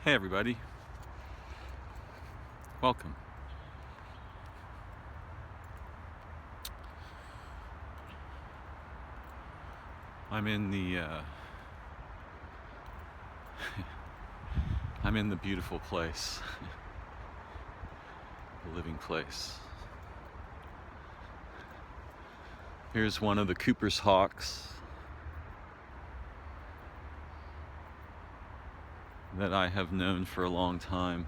Hey everybody, welcome. I'm in the I'm in the beautiful place, the living place. Here's one of the Cooper's hawks that I have known for a long time.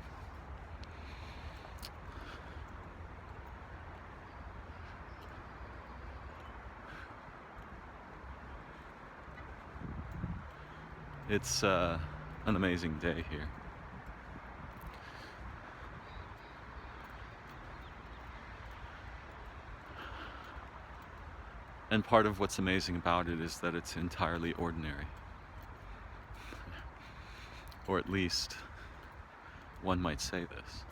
It's an amazing day here. And part of what's amazing about it is that it's entirely ordinary. Or at least one might say this.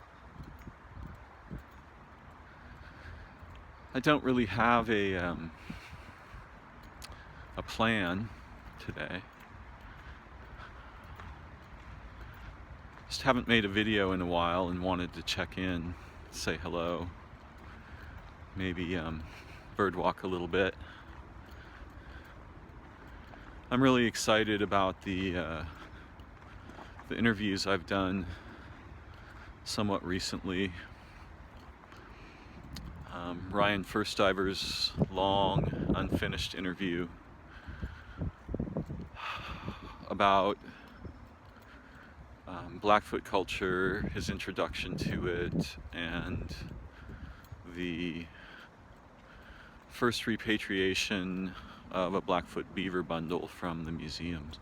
I don't really have a plan today. Just haven't made a video in a while and wanted to check in, say hello, maybe bird walk a little bit. I'm really excited about the interviews I've done somewhat recently. Ryan Firstdiver's long, unfinished interview about Blackfoot culture, his introduction to it, and the first repatriation of a Blackfoot beaver bundle from the museums.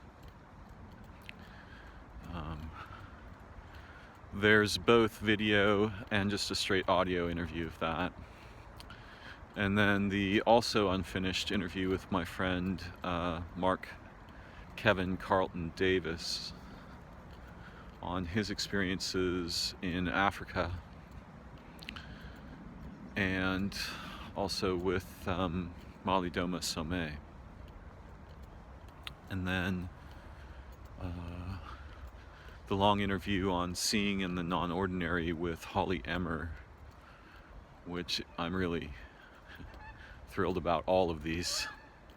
There's both video and just a straight audio interview of that. And then the also unfinished interview with my friend Mark Kevin Carlton Davis on his experiences in Africa, and also with Malidoma Somé. And then the long interview on seeing in the non-ordinary with Holly Emmer, which I'm really thrilled about all of these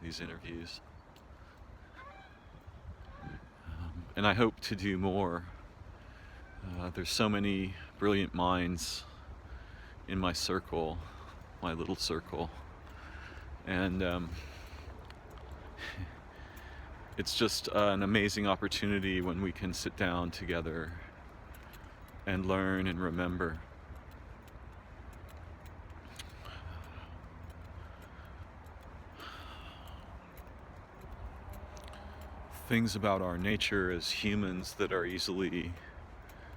interviews. And I hope to do more. There's so many brilliant minds in my circle, my little circle, and it's just an amazing opportunity when we can sit down together and learn and remember. Things about our nature as humans that are easily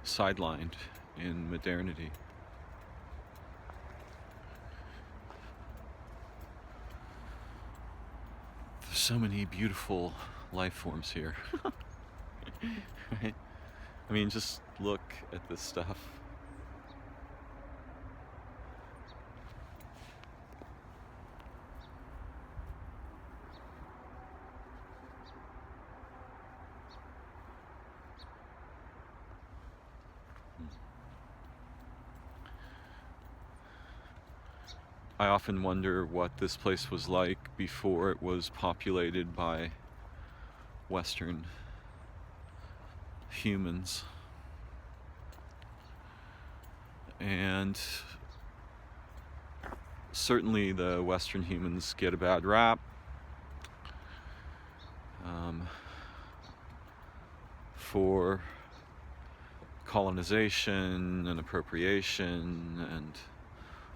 sidelined in modernity. There's so many beautiful life forms here. Right? I mean, just look at this stuff. I often wonder what this place was like before it was populated by Western humans. And certainly the Western humans get a bad rap. For colonization and appropriation and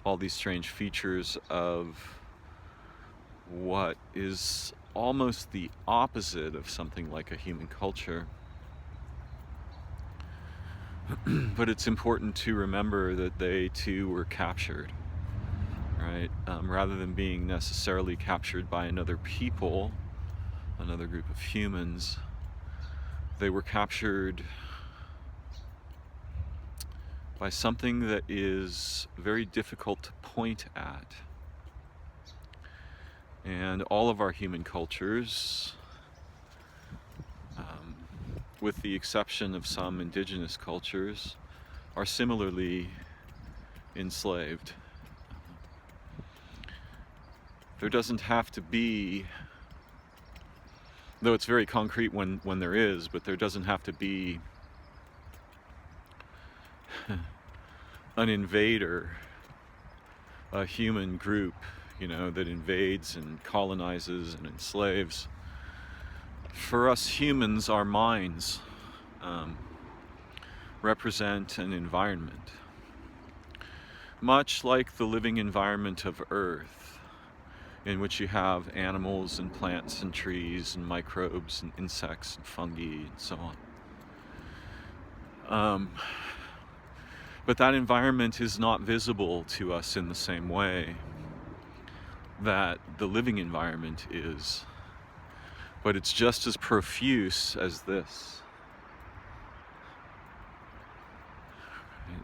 all these strange features of what is almost the opposite of something like a human culture. But it's important to remember that they too were captured, right? Rather than being necessarily captured by another people, another group of humans, they were captured by something that is very difficult to point at. And all of our human cultures with the exception of some indigenous cultures, are similarly enslaved. There doesn't have to be, though it's very concrete when there is, but there doesn't have to be an invader, a human group, that invades and colonizes and enslaves. For us humans, our minds represent an environment, much like the living environment of Earth, in which you have animals and plants and trees and microbes and insects and fungi and so on. But that environment is not visible to us in the same way that the living environment is, but it's just as profuse as this.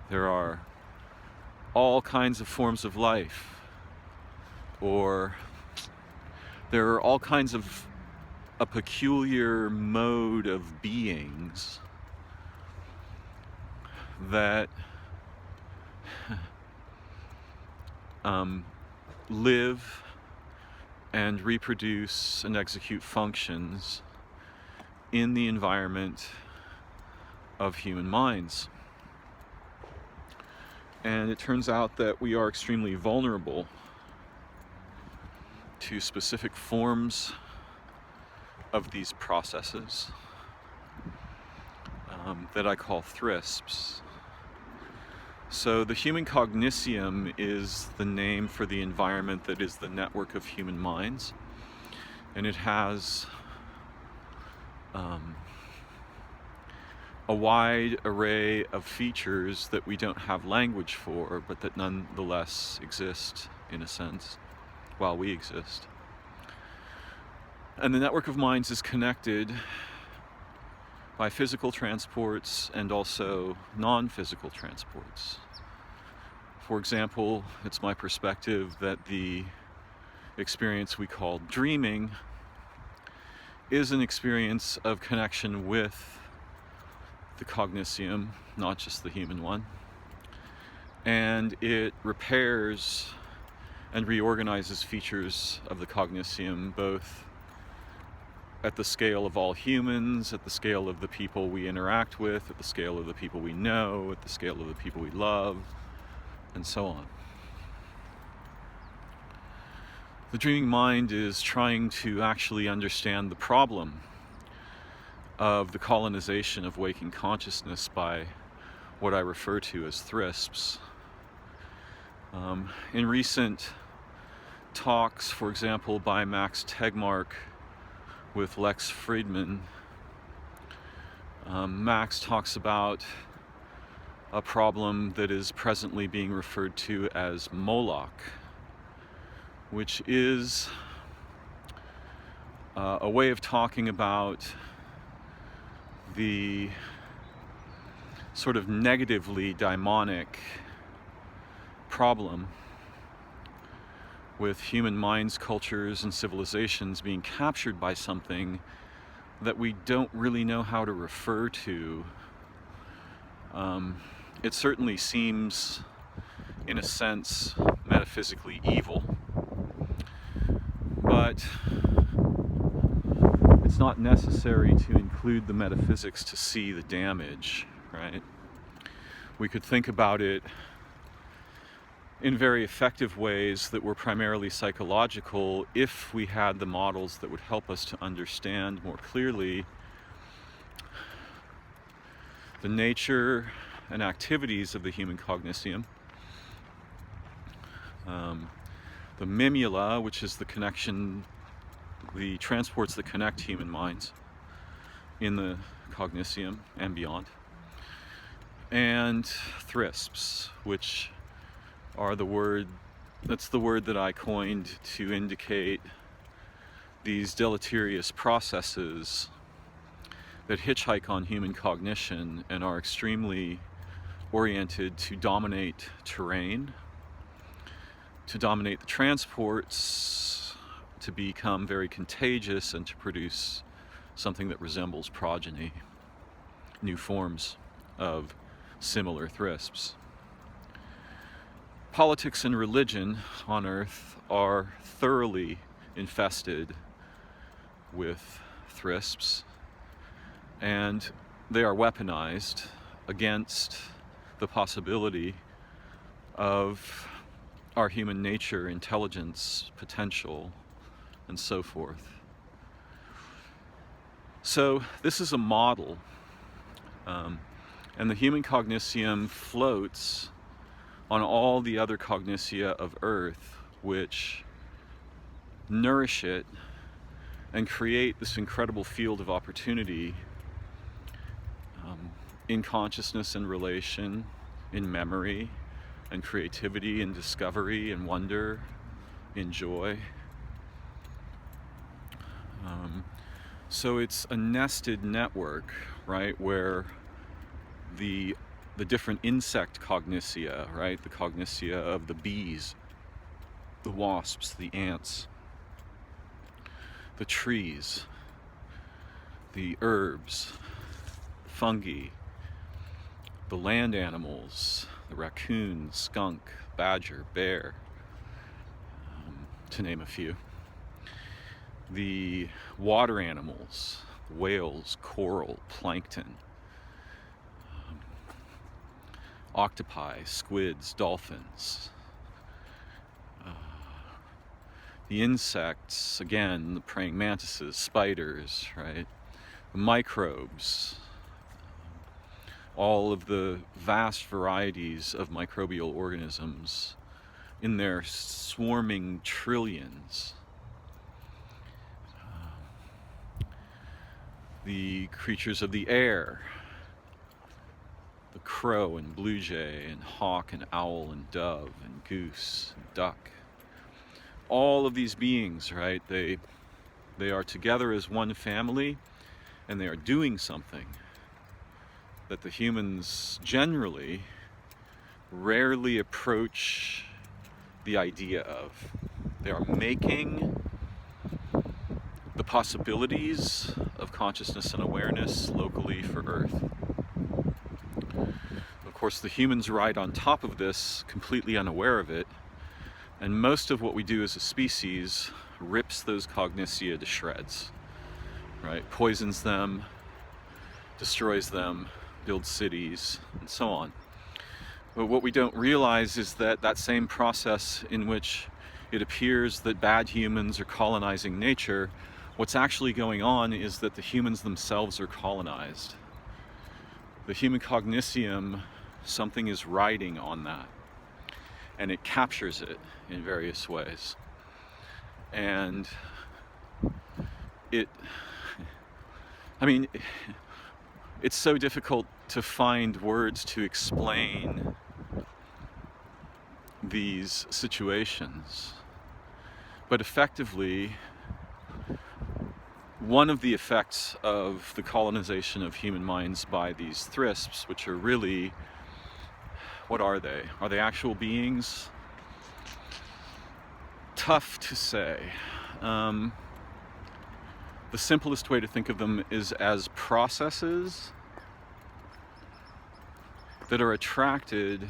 There are all kinds of forms of life, or there are all kinds of a peculiar mode of beings that live and reproduce and execute functions in the environment of human minds. And it turns out that we are extremely vulnerable to specific forms of these processes that I call thrisps. So the human Cogniscium is the name for the environment that is the network of human minds, and it has a wide array of features that we don't have language for, but that nonetheless exist in a sense while we exist. And the network of minds is connected by physical transports and also non-physical transports. For example, it's my perspective that the experience we call dreaming is an experience of connection with the Cogniscium, not just the human one, and it repairs and reorganizes features of the Cogniscium, both at the scale of all humans, at the scale of the people we interact with, at the scale of the people we know, at the scale of the people we love, and so on. The dreaming mind is trying to actually understand the problem of the colonization of waking consciousness by what I refer to as thrisps. In recent talks, for example, by Max Tegmark with Lex Friedman, Max talks about a problem that is presently being referred to as Moloch, which is a way of talking about the sort of negatively daimonic problem with human minds, cultures, and civilizations being captured by something that we don't really know how to refer to. It certainly seems, in a sense, metaphysically evil, but it's not necessary to include the metaphysics to see the damage, right? We could think about it in very effective ways that were primarily psychological if we had the models that would help us to understand more clearly the nature and activities of the human Cogniscium. The Mimula, which is the connection, the transports that connect human minds in the Cogniscium and beyond. And thrisps, which are that's the word that I coined to indicate these deleterious processes that hitchhike on human cognition and are extremely oriented to dominate terrain, to dominate the transports, to become very contagious, and to produce something that resembles progeny. new forms of similar thrisps. Politics and religion on Earth are thoroughly infested with thrisps, and they are weaponized against the possibility of our human nature, intelligence, potential, and so forth. So this is a model, and the human cogniscium floats on all the other cognitia of Earth, which nourish it and create this incredible field of opportunity in consciousness and relation, in memory and creativity and discovery and wonder, in joy. So it's a nested network, right, where the different insect cognitia, right, the cognitia of the bees, the wasps, the ants, the trees, the herbs, fungi, the land animals, the raccoon, skunk, badger, bear, to name a few, the water animals, whales, coral, plankton, octopi, squids, dolphins, the insects, again, the praying mantises, spiders, right? The microbes, all of the vast varieties of microbial organisms in their swarming trillions. The creatures of the air, the crow and blue jay and hawk and owl and dove and goose and duck. All of these beings, right, they are together as one family, and they are doing something that the humans generally rarely approach the idea of. They are making the possibilities of consciousness and awareness locally for Earth. Of course, the humans ride on top of this, completely unaware of it, and most of what we do as a species rips those cognitia to shreds, right? Poisons them, destroys them, builds cities, and so on. But what we don't realize is that that same process in which it appears that bad humans are colonizing nature, what's actually going on is that the humans themselves are colonized. The human cogniscium, something is riding on that, and it captures it in various ways. And it's so difficult to find words to explain these situations. But effectively, one of the effects of the colonization of human minds by these thrisps, which are really, what are they? Are they actual beings? Tough to say. The simplest way to think of them is as processes that are attracted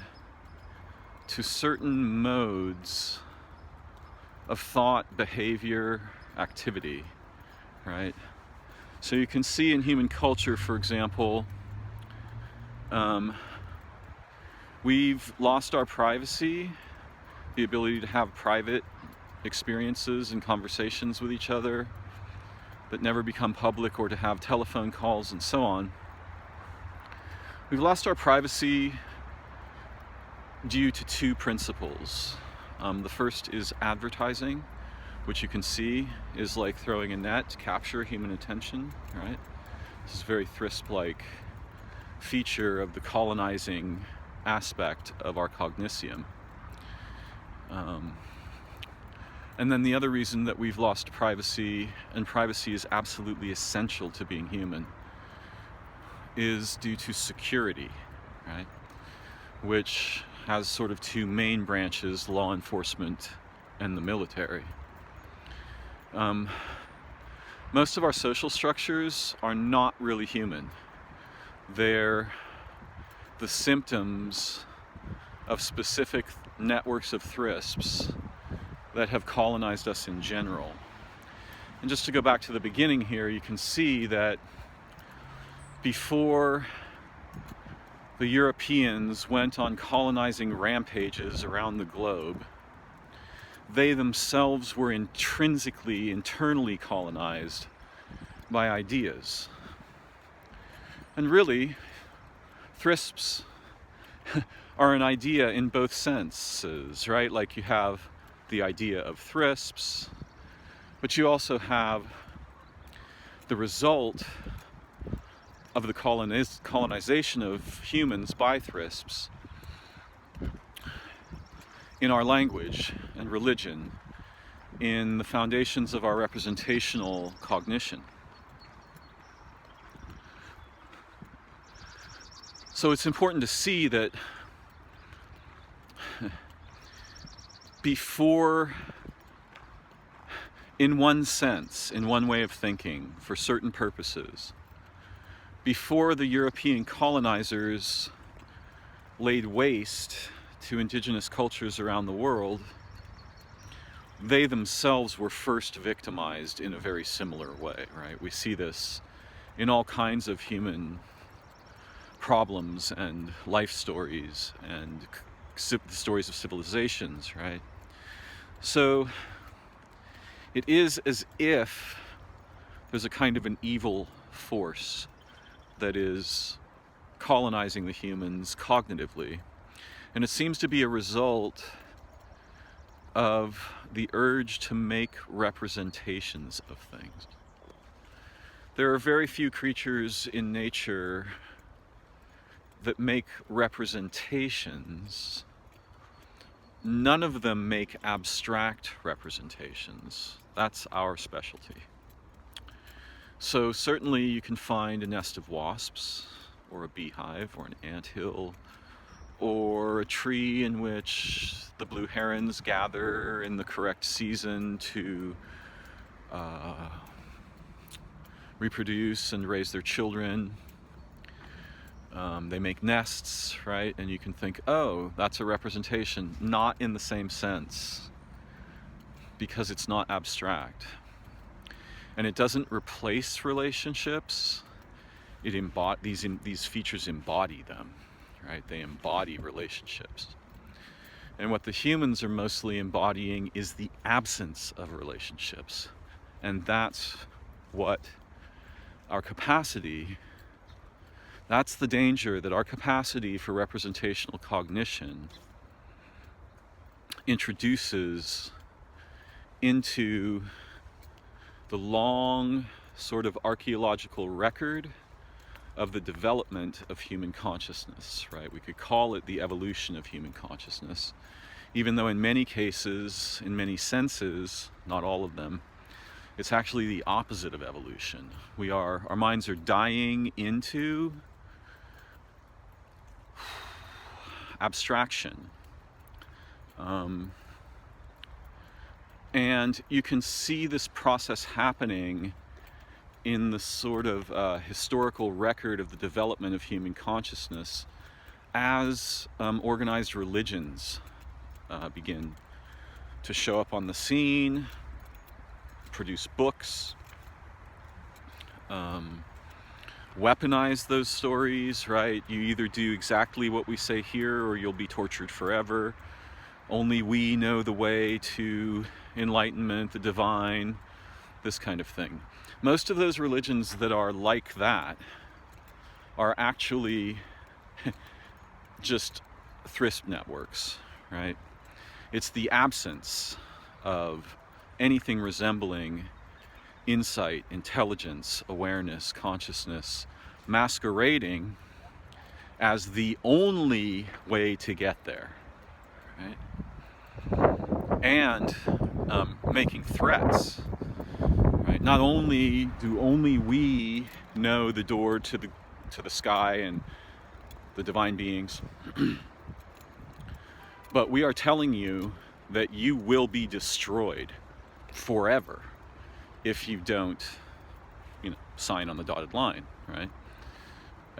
to certain modes of thought, behavior, activity, right? So you can see in human culture, for example, we've lost our privacy, the ability to have private experiences and conversations with each other that never become public, or to have telephone calls and so on. We've lost our privacy due to two principles. The first is advertising, which you can see is like throwing a net to capture human attention, right? This is a very thrisp-like feature of the colonizing aspect of our cogniscium. And then the other reason that we've lost privacy, and privacy is absolutely essential to being human, is due to security, right? Which has sort of two main branches, law enforcement and the military. Most of our social structures are not really human. They're the symptoms of specific networks of thrisps that have colonized us in general. And just to go back to the beginning here, you can see that before the Europeans went on colonizing rampages around the globe, they themselves were internally colonized by ideas. And really, thrisps are an idea in both senses, right? Like you have the idea of thrisps, but you also have the result of the colonization of humans by thrisps in our language and religion, in the foundations of our representational cognition. So it's important to see that before, in one sense, in one way of thinking, for certain purposes, before the European colonizers laid waste to indigenous cultures around the world, they themselves were first victimized in a very similar way, right? We see this in all kinds of human problems and life stories and stories of civilizations, right? So it is as if there's a kind of an evil force that is colonizing the humans cognitively. And it seems to be a result of the urge to make representations of things. There are very few creatures in nature that make representations. None of them make abstract representations. That's our specialty. So certainly you can find a nest of wasps, or a beehive, or an anthill, or a tree in which the blue herons gather in the correct season to reproduce and raise their children. They make nests, right? And you can think, oh, that's a representation. Not in the same sense, because it's not abstract. And it doesn't replace relationships. These features embody them, right? They embody relationships. And what the humans are mostly embodying is the absence of relationships. And that's what our capacity, that's the danger, that our capacity for representational cognition introduces into the long sort of archaeological record of the development of human consciousness, right? We could call it the evolution of human consciousness, even though in many cases, in many senses, not all of them, it's actually the opposite of evolution. Our minds are dying into abstraction. And you can see this process happening in the sort of historical record of the development of human consciousness as organized religions begin to show up on the scene, produce books, weaponize those stories, right? You either do exactly what we say here or you'll be tortured forever. Only we know the way to enlightenment, the divine, this kind of thing. Most of those religions that are like that are actually just thrisp networks, right? It's the absence of anything resembling insight, intelligence, awareness, consciousness, masquerading as the only way to get there, right? And making threats, right? Not only do only we know the door to the sky and the divine beings, but we are telling you that you will be destroyed forever if you don't, sign on the dotted line, right?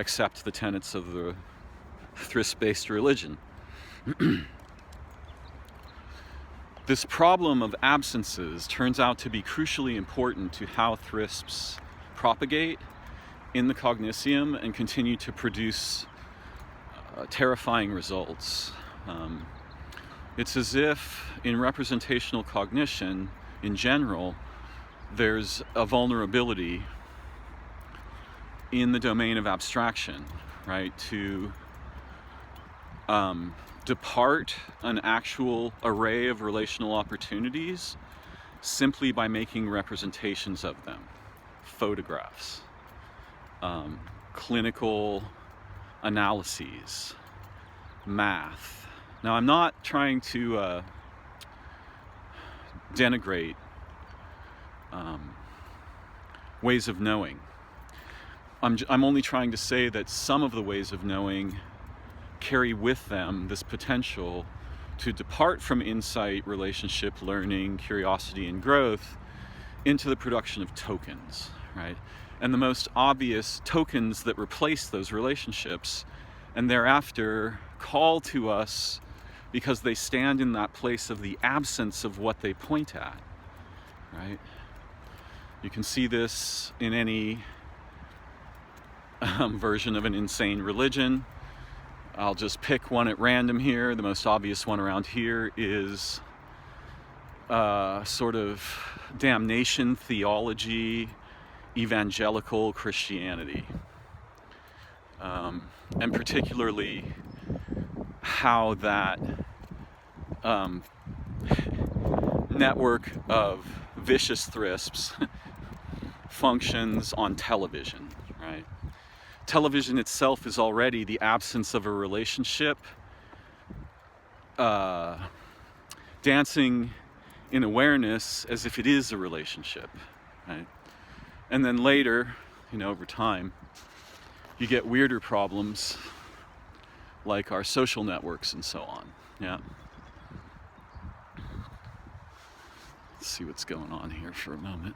accept the tenets of the thrisp-based religion. This problem of absences turns out to be crucially important to how thrisps propagate in the Cogniscium and continue to produce terrifying results. It's as if in representational cognition in general, there's a vulnerability in the domain of abstraction, right? To depart an actual array of relational opportunities simply by making representations of them. Photographs, clinical analyses, math. Now, I'm not trying to denigrate ways of knowing. I'm only trying to say that some of the ways of knowing carry with them this potential to depart from insight, relationship, learning, curiosity, and growth into the production of tokens, right? And the most obvious tokens that replace those relationships and thereafter call to us because they stand in that place of the absence of what they point at, right? You can see this in any version of an insane religion. I'll just pick one at random here. The most obvious one around here is sort of damnation theology, evangelical Christianity. And particularly how that network of vicious thrisps functions on television, right? Television itself is already the absence of a relationship, dancing in awareness as if it is a relationship, right? And then later, over time, you get weirder problems like our social networks and so on, yeah? Let's see what's going on here for a moment.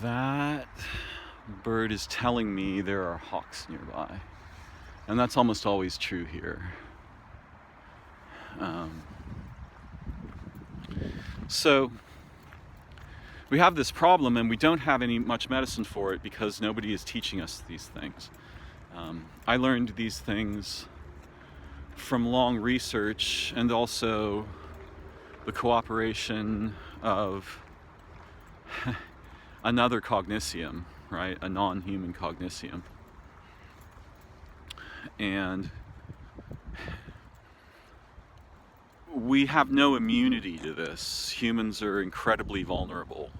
That bird is telling me there are hawks nearby. And that's almost always true here. So we have this problem and we don't have much medicine for it because nobody is teaching us these things. I learned these things from long research and also the cooperation of another Cogniscium, right? A non-human Cogniscium. And we have no immunity to this. Humans are incredibly vulnerable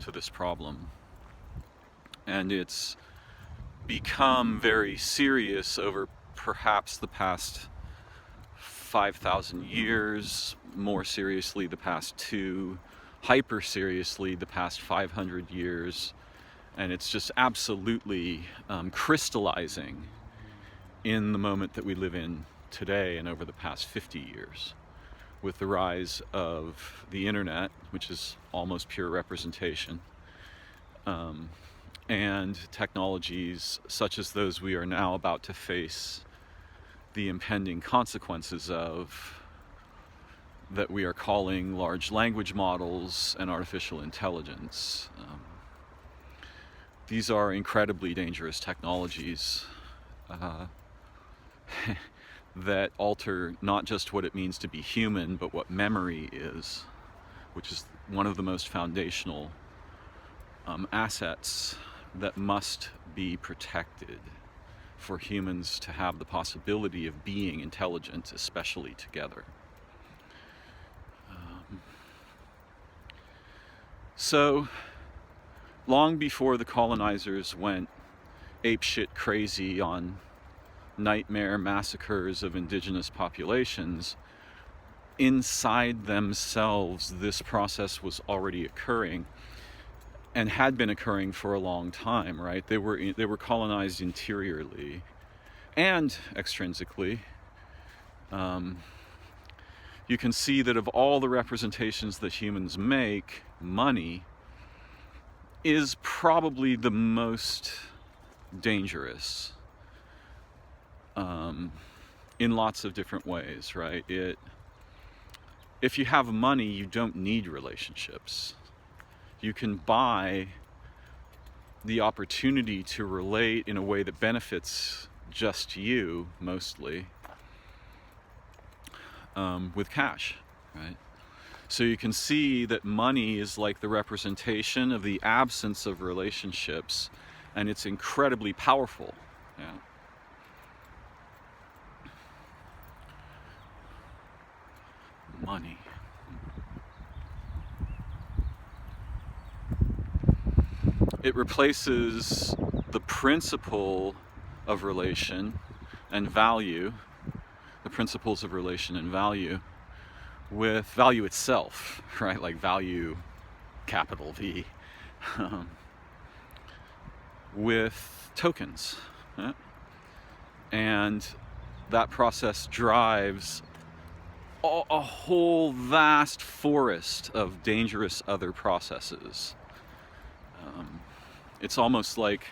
to this problem. And it's become very serious over perhaps the past 5,000 years, more seriously the past 2, hyper seriously the past 500 years, and it's just absolutely crystallizing in the moment that we live in today and over the past 50 years with the rise of the internet, which is almost pure representation, and technologies such as those we are now about to face the impending consequences of, that we are calling large language models and artificial intelligence. These are incredibly dangerous technologies that alter not just what it means to be human, but what memory is, which is one of the most foundational assets that must be protected for humans to have the possibility of being intelligent, especially together. So, long before the colonizers went apeshit crazy on nightmare massacres of indigenous populations, inside themselves this process was already occurring and had been occurring for a long time, right? They were colonized interiorly and extrinsically. You can see that of all the representations that humans make, money is probably the most dangerous in lots of different ways, right? If you have money, you don't need relationships. You can buy the opportunity to relate in a way that benefits just you, mostly, with cash, right? So you can see that money is like the representation of the absence of relationships, and it's incredibly powerful. Yeah. Money. It replaces the principle of relation and value, the principles of relation and value, with value itself, right? Like value, capital V, with tokens. Yeah? And that process drives a whole vast forest of dangerous other processes. It's almost like,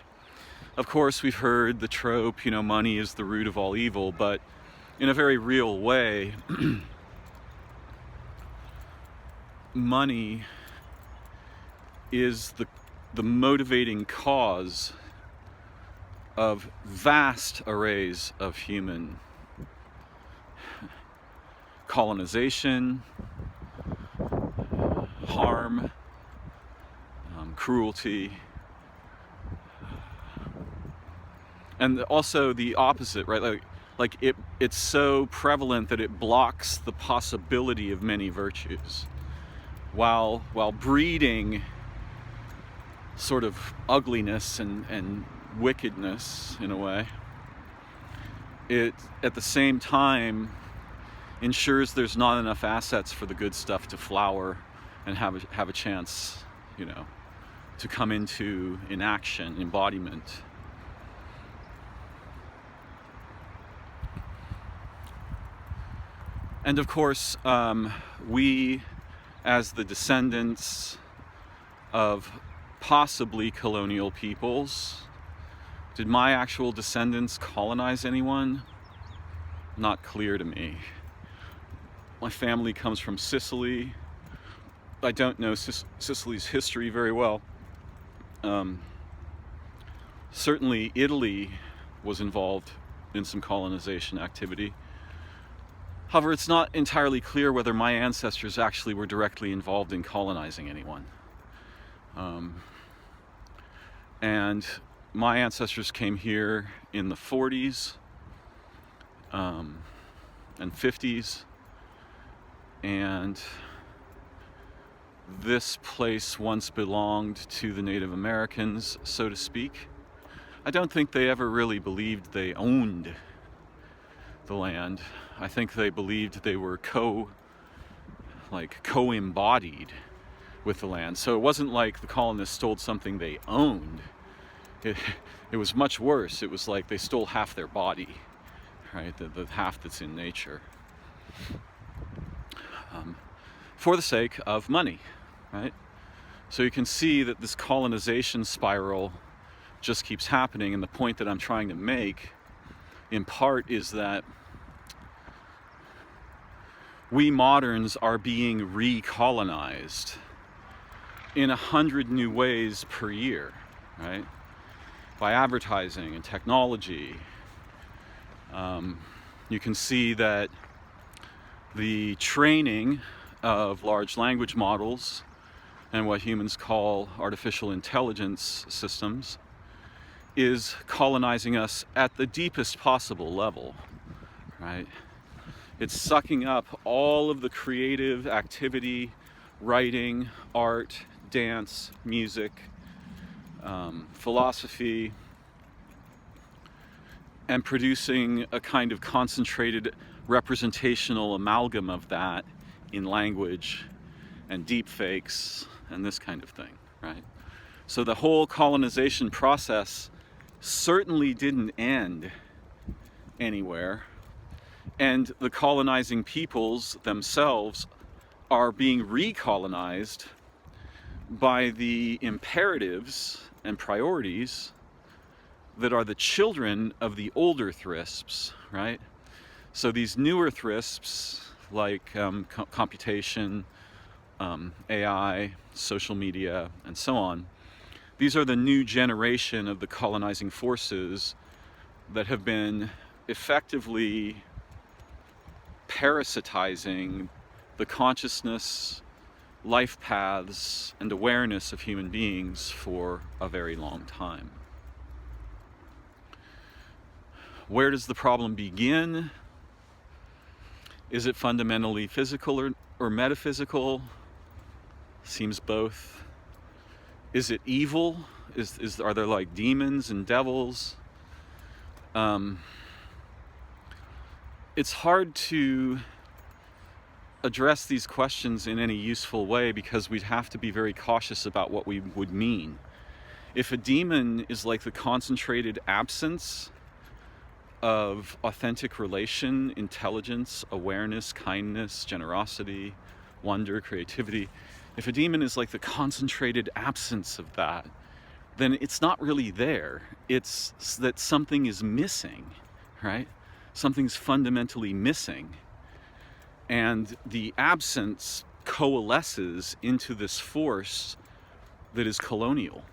of course, we've heard the trope, money is the root of all evil, but in a very real way, money is the motivating cause of vast arrays of human colonization, harm, cruelty, and also the opposite, right? Like it's so prevalent that it blocks the possibility of many virtues, while breeding sort of ugliness and wickedness in a way. It at the same time ensures there's not enough assets for the good stuff to flower and have a chance, to come into inaction, embodiment. And of course, we, as the descendants of possibly colonial peoples, did my actual descendants colonize anyone? Not clear to me. My family comes from Sicily. I don't know Sicily's history very well. Certainly Italy was involved in some colonization activity. However, it's not entirely clear whether my ancestors actually were directly involved in colonizing anyone. And my ancestors came here in the 40s and 50s, and this place once belonged to the Native Americans, so to speak. I don't think they ever really believed they owned the land. I think they believed they were co-embodied with the land. So it wasn't like the colonists stole something they owned. It was much worse. It was like they stole half their body, right? The half that's in nature. For the sake of money, right? So you can see that this colonization spiral just keeps happening, and the point that I'm trying to make, in part, is that we moderns are being recolonized in 100 new ways per year, right? By advertising and technology. You can see that the training of large language models and what humans call artificial intelligence systems is colonizing us at the deepest possible level, right? It's sucking up all of the creative activity, writing, art, dance, music, philosophy, and producing a kind of concentrated representational amalgam of that in language and deep fakes and this kind of thing, right? So the whole colonization process certainly didn't end anywhere, and the colonizing peoples themselves are being recolonized by the imperatives and priorities that are the children of the older thrisps, right? So these newer thrisps, like computation, AI, social media, and so on, these are the new generation of the colonizing forces that have been effectively parasitizing the consciousness, life paths, and awareness of human beings for a very long time. Where does the problem begin? Is it fundamentally physical or metaphysical? Seems both. Is it evil? Are there like demons and devils? It's hard to address these questions in any useful way because we'd have to be very cautious about what we would mean. If a demon is like the concentrated absence of authentic relation, intelligence, awareness, kindness, generosity, wonder, creativity, if a demon is like the concentrated absence of that, then it's not really there. It's that something is missing, right? Something's fundamentally missing. And the absence coalesces into this force that is colonial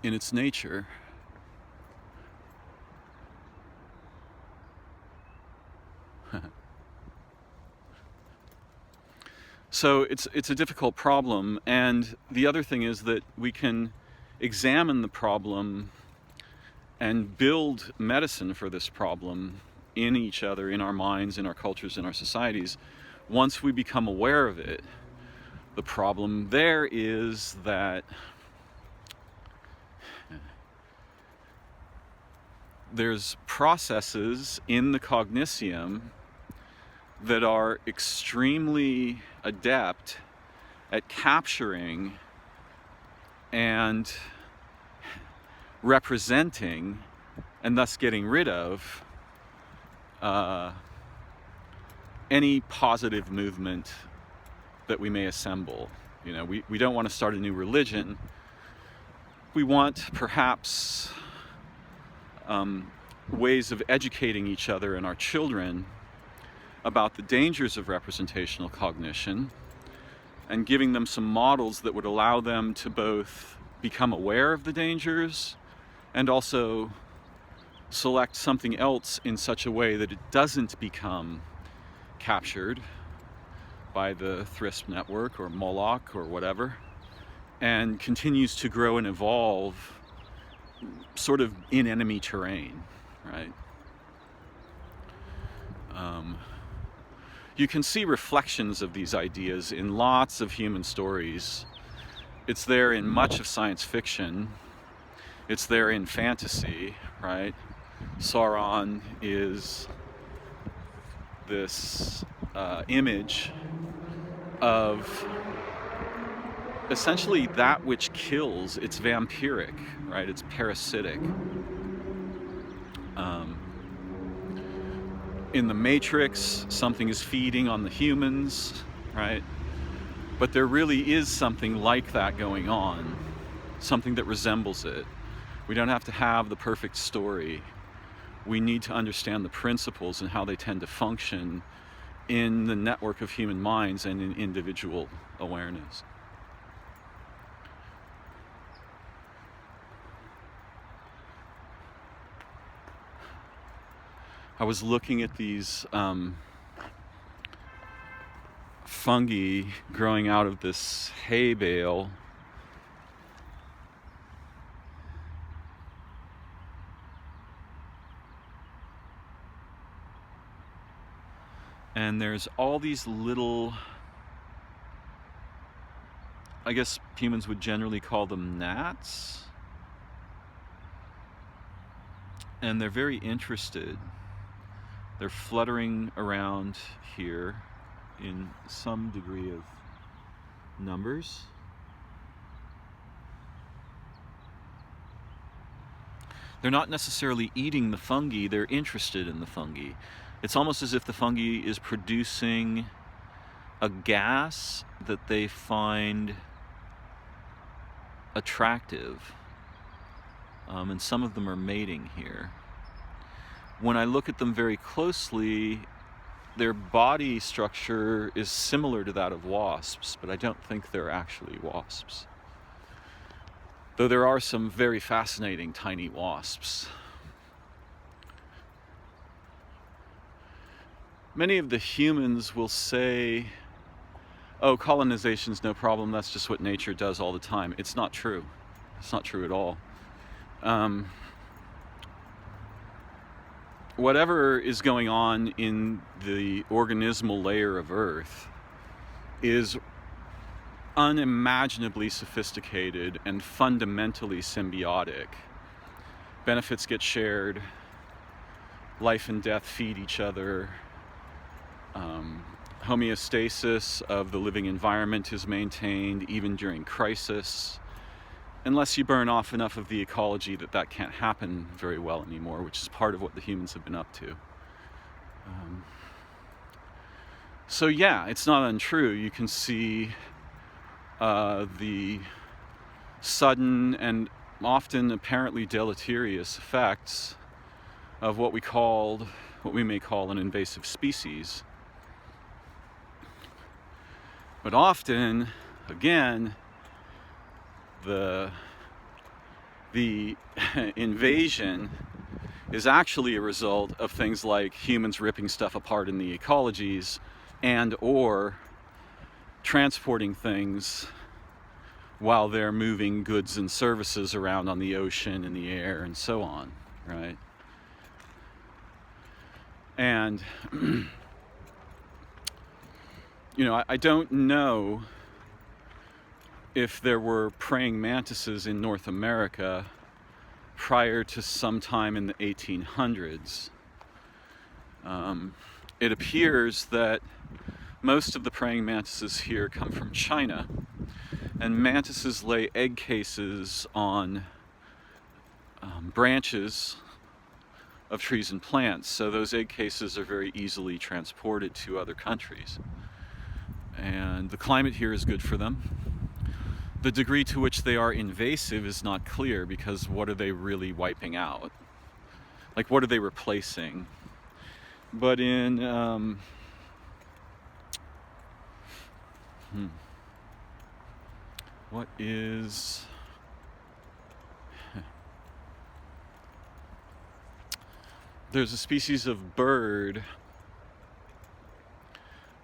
in its nature. So it's a difficult problem, and the other thing is that we can examine the problem and build medicine for this problem in each other, in our minds, in our cultures, in our societies, once we become aware of it. The problem there is that there's processes in the Cogniscium that are extremely adept at capturing and representing and thus getting rid of any positive movement that we may assemble. You know, we don't want to start a new religion. We want perhaps ways of educating each other and our children about the dangers of representational cognition and giving them some models that would allow them to both become aware of the dangers and also select something else in such a way that it doesn't become captured by the thrisp network or Moloch or whatever, and continues to grow and evolve sort of in enemy terrain, right? You can see reflections of these ideas in lots of human stories. It's there in much of science fiction. It's there in fantasy, right? Sauron is this image of essentially that which kills. It's vampiric, right? It's parasitic. In the Matrix, something is feeding on the humans, right? But there really is something like that going on, something that resembles it. We don't have to have the perfect story. We need to understand the principles and how they tend to function in the network of human minds and in individual awareness. I was looking at these fungi growing out of this hay bale. And there's all these little, I guess humans would generally call them gnats. And they're very interested. They're fluttering around here in some degree of numbers. They're not necessarily eating the fungi, they're interested in the fungi. It's almost as if the fungi is producing a gas that they find attractive. And some of them are mating here. When I look at them very closely, their body structure is similar to that of wasps, but I don't think they're actually wasps. Though there are some very fascinating tiny wasps. Many of the humans will say, oh, colonization's no problem, that's just what nature does all the time. It's not true. It's not true at all. Whatever is going on in the organismal layer of Earth is unimaginably sophisticated and fundamentally symbiotic. Benefits get shared, life and death feed each other, homeostasis of the living environment is maintained even during crisis, unless you burn off enough of the ecology that can't happen very well anymore, which is part of what the humans have been up to. So yeah, it's not untrue. You can see the sudden and often apparently deleterious effects of what we may call an invasive species. But often, again, the invasion is actually a result of things like humans ripping stuff apart in the ecologies and or transporting things while they're moving goods and services around on the ocean, in the air, and so on, right? And, I don't know if there were praying mantises in North America prior to sometime in the 1800s. It appears that most of the praying mantises here come from China, and mantises lay egg cases on branches of trees and plants, so those egg cases are very easily transported to other countries. And the climate here is good for them. The degree to which they are invasive is not clear, because what are they really wiping out? Like, what are they replacing? But in what is there's a species of bird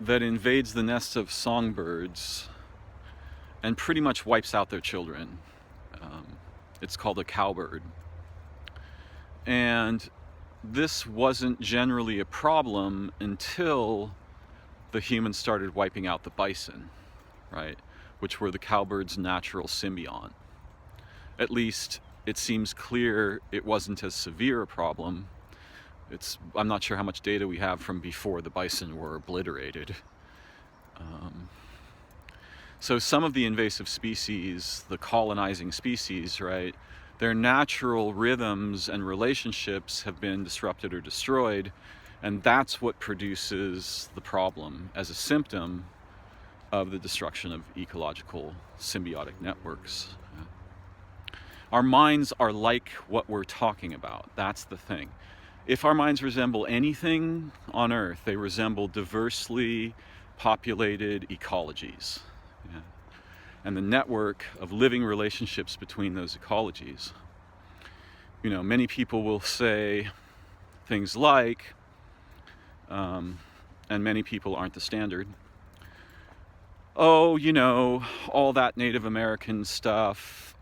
that invades the nests of songbirds and pretty much wipes out their children. It's called a cowbird. And this wasn't generally a problem until the humans started wiping out the bison, right? Which were the cowbird's natural symbiont. At least it seems clear it wasn't as severe a problem. I'm not sure how much data we have from before the bison were obliterated. So some of the invasive species, the colonizing species, right, their natural rhythms and relationships have been disrupted or destroyed, and that's what produces the problem as a symptom of the destruction of ecological symbiotic networks. Our minds are like what we're talking about. That's the thing. If our minds resemble anything on Earth, they resemble diversely populated ecologies. Yeah. And the network of living relationships between those ecologies. Many people will say things like, and many people aren't the standard, oh, all that Native American stuff,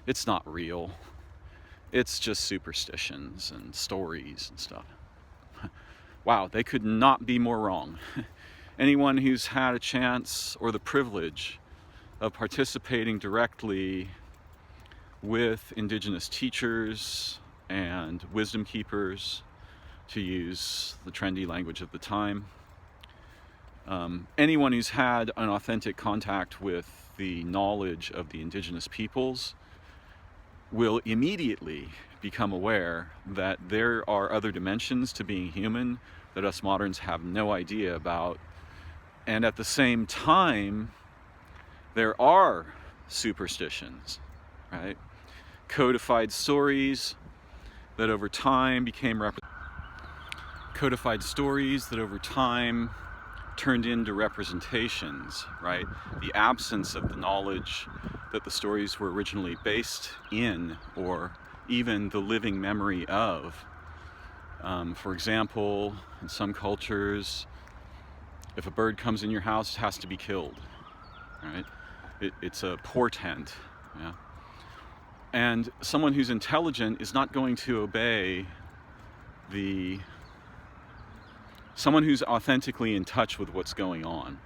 it's not real. It's just superstitions and stories and stuff. Wow, they could not be more wrong. Anyone who's had a chance or the privilege of participating directly with indigenous teachers and wisdom keepers to use the trendy language of the time. Anyone who's had an authentic contact with the knowledge of the indigenous peoples will immediately become aware that there are other dimensions to being human that us moderns have no idea about. And at the same time, there are superstitions, right? Codified stories that over time turned into representations, right? The absence of the knowledge that the stories were originally based in, or even the living memory of. For example, in some cultures, if a bird comes in your house, it has to be killed, right? It's a portent, yeah? And someone who's intelligent is not going to obey someone who's authentically in touch with what's going on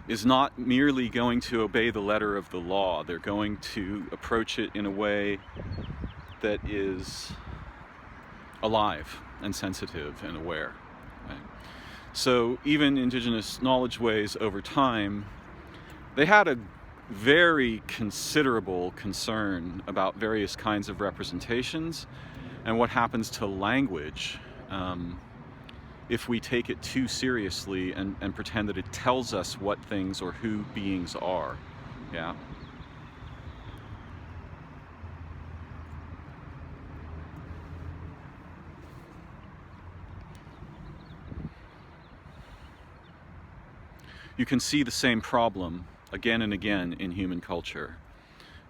is not merely going to obey the letter of the law. They're going to approach it in a way that is alive and sensitive and aware, right? So even indigenous knowledge ways over time, they had a very considerable concern about various kinds of representations and what happens to language if we take it too seriously and pretend that it tells us what things or who beings are, yeah? You can see the same problem again and again in human culture.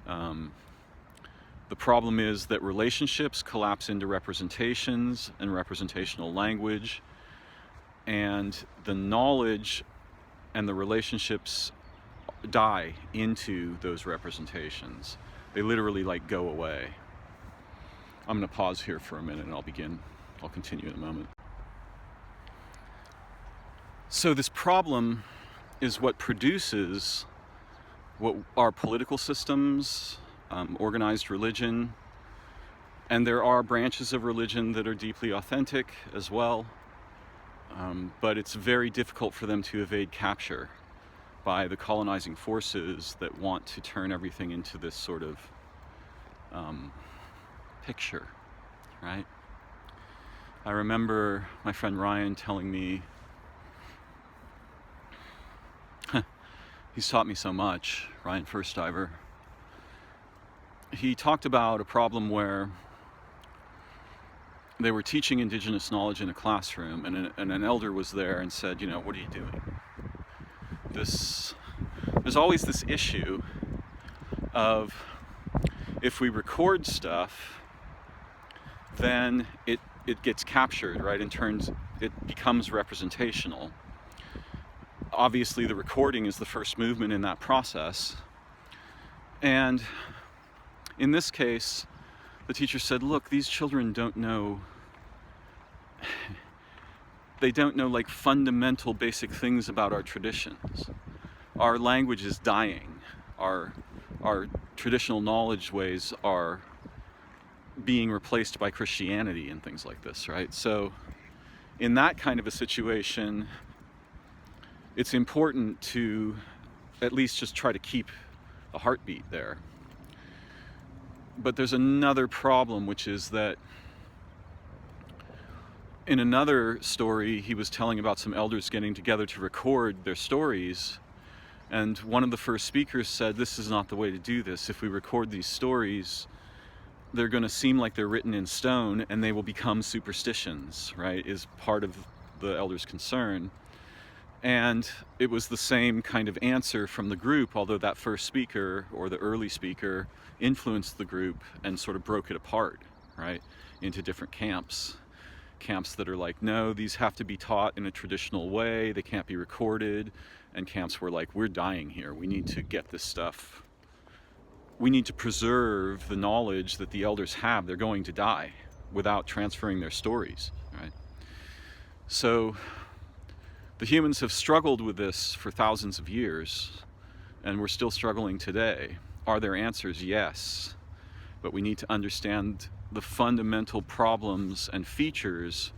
The problem is that relationships collapse into representations and representational language, and the knowledge and the relationships die into those representations. They literally like go away. I'm going to pause here for a minute and I'll continue in a moment. So this problem is what produces what our political systems, organized religion, and there are branches of religion that are deeply authentic as well, but it's very difficult for them to evade capture by the colonizing forces that want to turn everything into this sort of picture, right? I remember my friend Ryan telling me, he's taught me so much, Ryan First Diver. He talked about a problem where they were teaching indigenous knowledge in a classroom, and an elder was there and said, you know, what are you doing? There's always this issue of if we record stuff, then it gets captured, right? It becomes representational. Obviously, the recording is the first movement in that process. And in this case, the teacher said, look, these children don't know like fundamental basic things about our traditions. Our language is dying. Our traditional knowledge ways are being replaced by Christianity and things like this, right? So in that kind of a situation, it's important to at least just try to keep a heartbeat there. But there's another problem, which is that in another story, he was telling about some elders getting together to record their stories, and one of the first speakers said, this is not the way to do this. If we record these stories, they're going to seem like they're written in stone, and they will become superstitions, right, is part of the elder's concern. And it was the same kind of answer from the group, although that first speaker, or the early speaker, influenced the group and sort of broke it apart, right, into different camps. Camps that are like, no, these have to be taught in a traditional way, they can't be recorded. And camps were like, we're dying here, we need to get this stuff. We need to preserve the knowledge that the elders have. They're going to die without transferring their stories, right? So the humans have struggled with this for thousands of years, and we're still struggling today. Are there answers? Yes. But we need to understand the fundamental problems and features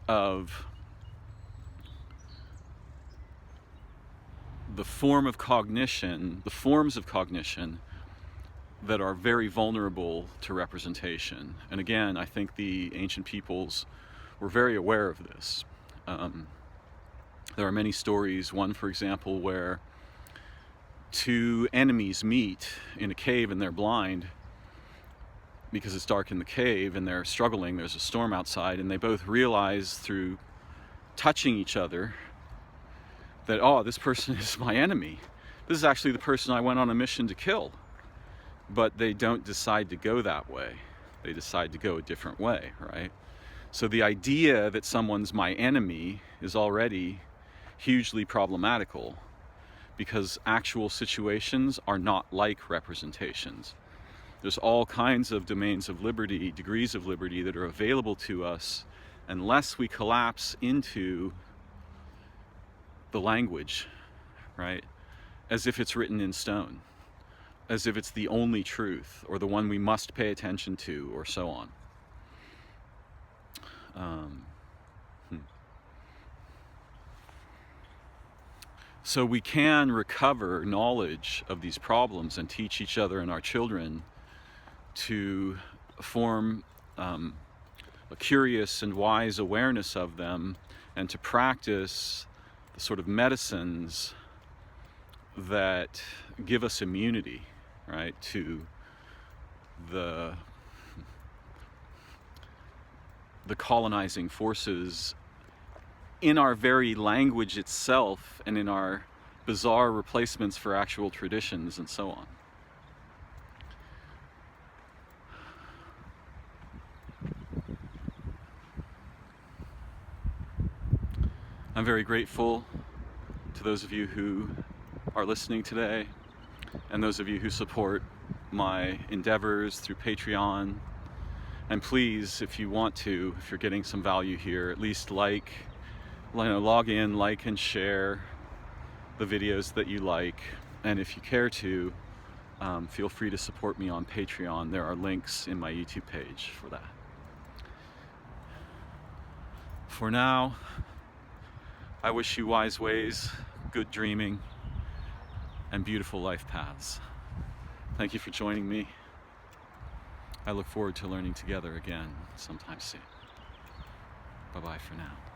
of the form of cognition, the forms of cognition that are very vulnerable to representation. And again, I think the ancient peoples were very aware of this. There are many stories, one for example, where two enemies meet in a cave and they're blind because it's dark in the cave and they're struggling, there's a storm outside, and they both realize through touching each other that, oh, this person is my enemy. This is actually the person I went on a mission to kill. But they don't decide to go that way. They decide to go a different way, right? So the idea that someone's my enemy is already hugely problematical, because actual situations are not like representations. There's all kinds of domains of liberty, degrees of liberty that are available to us unless we collapse into the language, right? As if it's written in stone, as if it's the only truth or the one we must pay attention to, or so on. So we can recover knowledge of these problems and teach each other and our children to form a curious and wise awareness of them, and to practice the sort of medicines that give us immunity, right, to the colonizing forces in our very language itself and in our bizarre replacements for actual traditions and so on. I'm very grateful to those of you who are listening today, and those of you who support my endeavors through Patreon. And please, if you want to, if you're getting some value here, at least log in, like and share the videos that you like. And if you care to, feel free to support me on Patreon. There are links in my YouTube page for that. For now, I wish you wise ways, good dreaming, and beautiful life paths. Thank you for joining me. I look forward to learning together again sometime soon. Bye-bye for now.